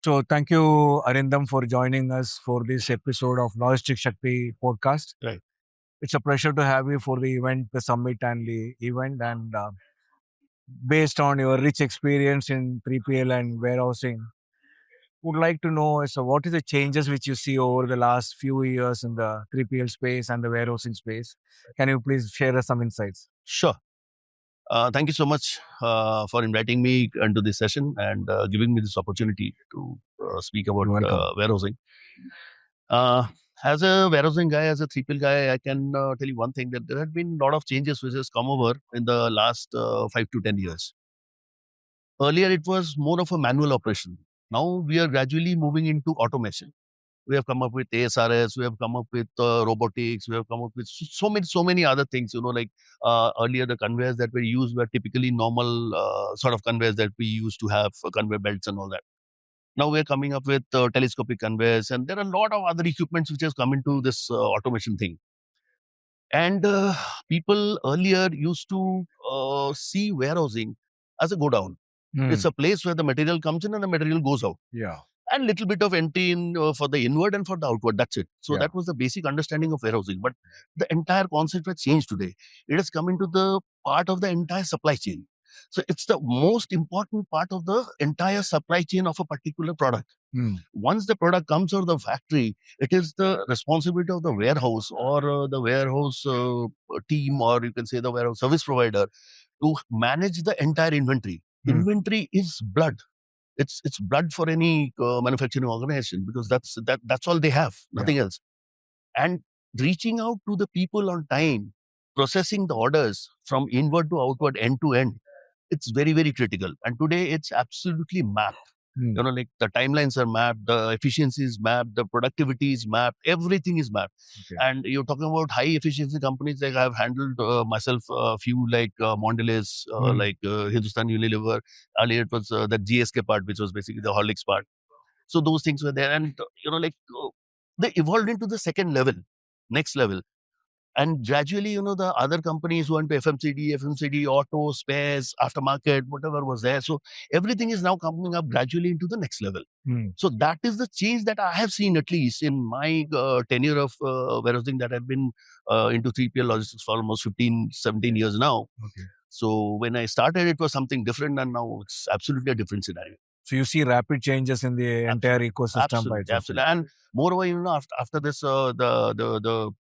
So thank you, Arindam, for joining us for this episode of Logistics Shakti Podcast. Right. It's a pleasure to have you for the event, the summit and the event. And based on your rich experience in 3PL and warehousing, would like to know so what is the changes which you see over the last few years in the 3PL space and the warehousing space? Can you please share us some insights? Sure. Thank you so much for inviting me into this session and giving me this opportunity to speak about You're welcome. warehousing. Uh, as a warehousing guy, as a 3PL guy, I can tell you one thing that there have been a lot of changes which has come over in the last 5 to 10 years. Earlier, it was more of a manual operation. Now we are gradually moving into automation. We have come up with ASRS, we have come up with robotics, we have come up with so many other things. Like earlier the conveyors that were used were typically normal sort of conveyors that we used to have conveyor belts and all that. Now we're coming up with telescopic conveyors, and there are a lot of other equipments which has come into this automation thing. And people earlier used to see warehousing as a go down. It's a place where the material comes in and the material goes out, Yeah. and little bit of empty in for the inward and for the outward. That's it. So Yeah. that was the basic understanding of warehousing. But the entire concept has changed today. It has come into the part of the entire supply chain. So it's the most important part of the entire supply chain of a particular product. Once the product comes out of the factory, it is the responsibility of the warehouse or the warehouse team, or you can say the warehouse service provider, to manage the entire inventory. Inventory is blood. It's blood for any manufacturing organization, because that's all they have, nothing else. And reaching out to the people on time, processing the orders from inward to outward, end to end, it's very, very critical. And today it's absolutely mapped. Like the timelines are mapped, the efficiency is mapped, the productivity is mapped, everything is mapped. Okay. And you're talking about high efficiency companies, like I've handled myself a few, like Mondelez, like Hindustan Unilever. Earlier it was the GSK part, which was basically the Horlicks part. So those things were there, and they evolved into the second level, next level. And gradually, the other companies went to FMCD, auto, spares, aftermarket, whatever was there. So everything is now coming up gradually into the next level. So that is the change that I have seen, at least in my tenure of warehousing, that I've been into 3PL logistics for almost 15, 17 years now. Okay. So when I started, it was something different, and now it's absolutely a different scenario. So you see rapid changes in the entire ecosystem. Absolutely. And moreover, after this, the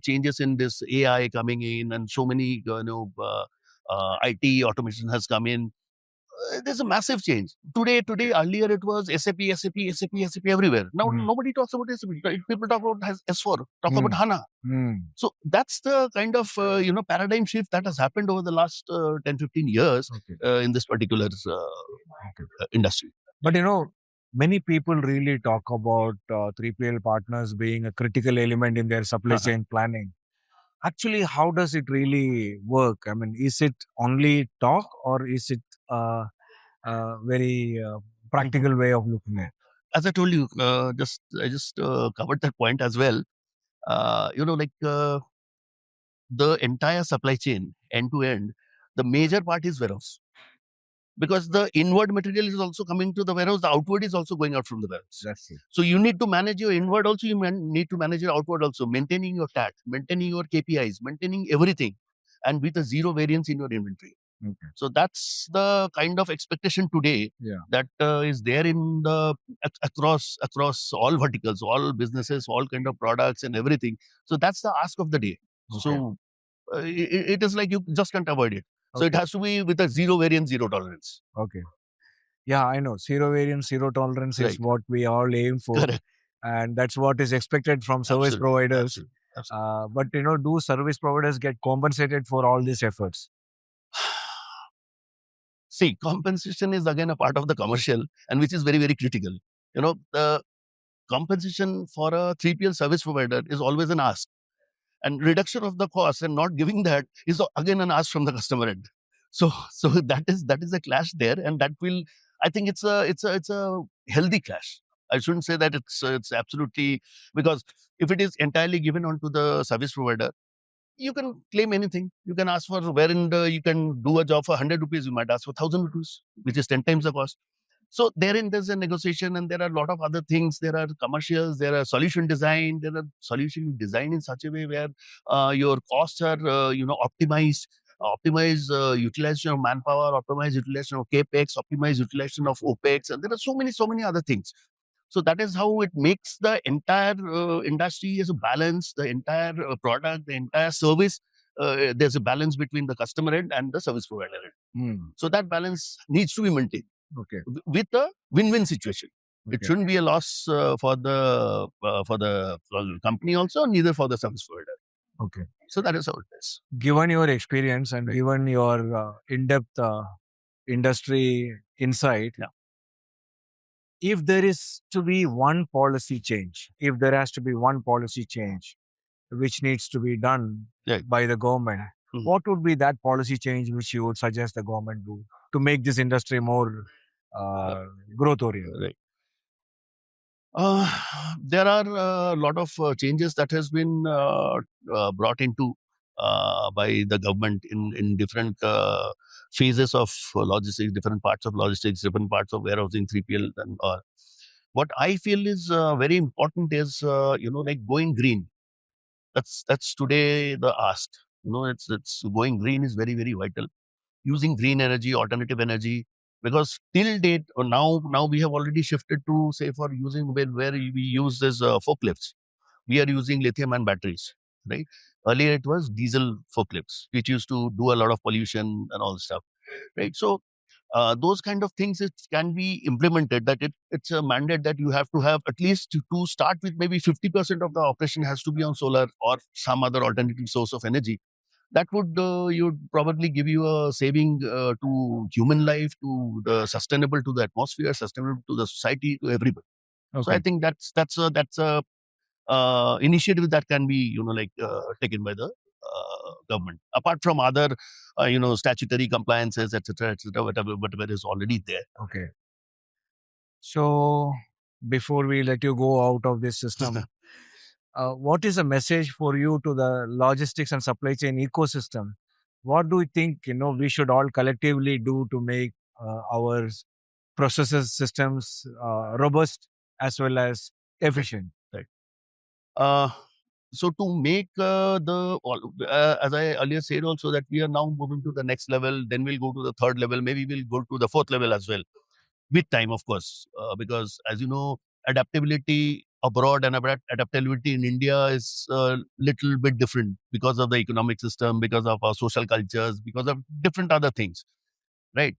changes in this AI coming in, and so many IT automation has come in. There's a massive change. Today, earlier it was SAP everywhere. Now nobody talks about SAP. People talk about S4, talk about HANA. So that's the kind of paradigm shift that has happened over the last 10, 15 years in this particular industry. But many people really talk about 3PL partners being a critical element in their supply chain planning. Actually, how does it really work? I mean, is it only talk, or is it a very practical way of looking at it? As I told you, I just covered that point as well. The entire supply chain, end to end, the major part is warehouse. Because the inward material is also coming to the warehouse, the outward is also going out from the warehouse. That's it. So you need to manage your inward also, you need to manage your outward also, maintaining your TAT, maintaining your KPIs, maintaining everything, and with a zero variance in your inventory. Okay. So that's the kind of expectation today that is there in the across all verticals, all businesses, all kind of products and everything. So that's the ask of the day. Okay. So it is like you just can't avoid it. So it has to be with a zero variance, zero tolerance. Okay. Yeah, I know. Zero variance, zero tolerance is what we all aim for. Correct. And that's what is expected from service providers. But do service providers get compensated for all these efforts? See, compensation is again a part of the commercial, and which is very, very critical. The compensation for a 3PL service provider is always an ask. And reduction of the cost and not giving that is again an ask from the customer end. So that is a clash there, and that will, I think it's a healthy clash. I shouldn't say that it's absolutely, because if it is entirely given on to the service provider, you can claim anything. You can ask for, wherein you can do a job for 100 rupees, you might ask for 1,000 rupees, which is 10 times the cost. So there's a negotiation, and there are a lot of other things. There are commercials, there are solution design, there are solution design in such a way where your costs are optimized, optimize utilization of manpower, optimize utilization of capex, optimize utilization of opex, and there are so many other things. So that is how it makes the entire industry as a balance, the entire product, the entire service. There's a balance between the customer end and the service provider end. So that balance needs to be maintained. Okay. With a win-win situation. It Okay. shouldn't be a loss for the company also, neither for the service provider. Okay. So that is how it is. Given your experience and Right. given your in-depth industry insight, Yeah. if there is to be one policy change, if there has to be one policy change which needs to be done Right. by the government, Mhm. what would be that policy change which you would suggest the government do to make this industry more growth oriented? Right. There are a lot of changes that has been brought into by the government in different phases of logistics, different parts of logistics, different parts of warehousing, 3PL, and what I feel is very important is like going green. That's today the ask. It's going green is very, very vital. Using green energy, alternative energy, because till date or now we have already shifted to, say, for using where we use this forklifts, we are using lithium and batteries, right? Earlier it was diesel forklifts, which used to do a lot of pollution and all this stuff, right? So those kind of things, it can be implemented, that it's a mandate that you have to have at least to start with, maybe 50% of the operation has to be on solar or some other alternative source of energy. That would probably give you a saving to human life, to the sustainable, to the atmosphere, sustainable to the society, to everybody. So I Okay. think that's a initiative that can be taken by the government, apart from other statutory compliances, etc., whatever is already there. Okay. So before we let you go out of this system, what is a message for you to the logistics and supply chain ecosystem? What do you think we should all collectively do to make our processes systems robust as well as efficient? Right. So to make as I earlier said also, that we are now moving to the next level, then we'll go to the third level, maybe we'll go to the fourth level as well, with time, of course, because as you know, adaptability abroad and adaptability in India is a little bit different because of the economic system, because of our social cultures, because of different other things, right?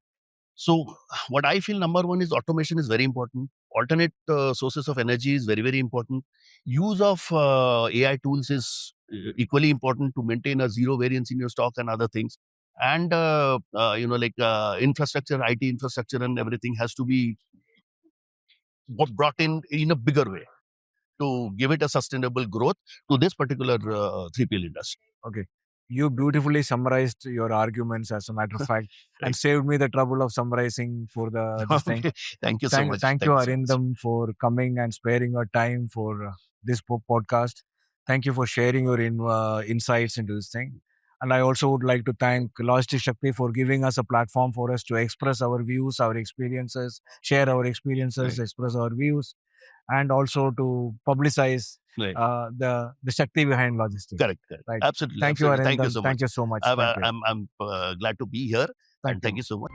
So what I feel, number one is automation is very important. Alternate sources of energy is very, very important. Use of AI tools is equally important to maintain a zero variance in your stock and other things. And infrastructure, IT infrastructure, and everything has to be brought in a bigger way to give it a sustainable growth to this particular 3PL industry. Okay. You beautifully summarized your arguments, as a matter of fact, and Right. saved me the trouble of summarizing for this thing. Thank you so much. Thank you, Thank you so much. Arindam, for coming and sparing your time for this podcast. Thank you for sharing your insights into this thing. And I also would like to thank Logistics Shakti for giving us a platform for us to express our views, our experiences, share our experiences, Right. express our views, and also to publicize Right. the Shakti behind logistics. Correct. Right. Absolutely. Thank you, absolutely. Thank you Arindam. so Thank much. you so much. Thank you. I'm glad to be here. Thank And thank you. you so much.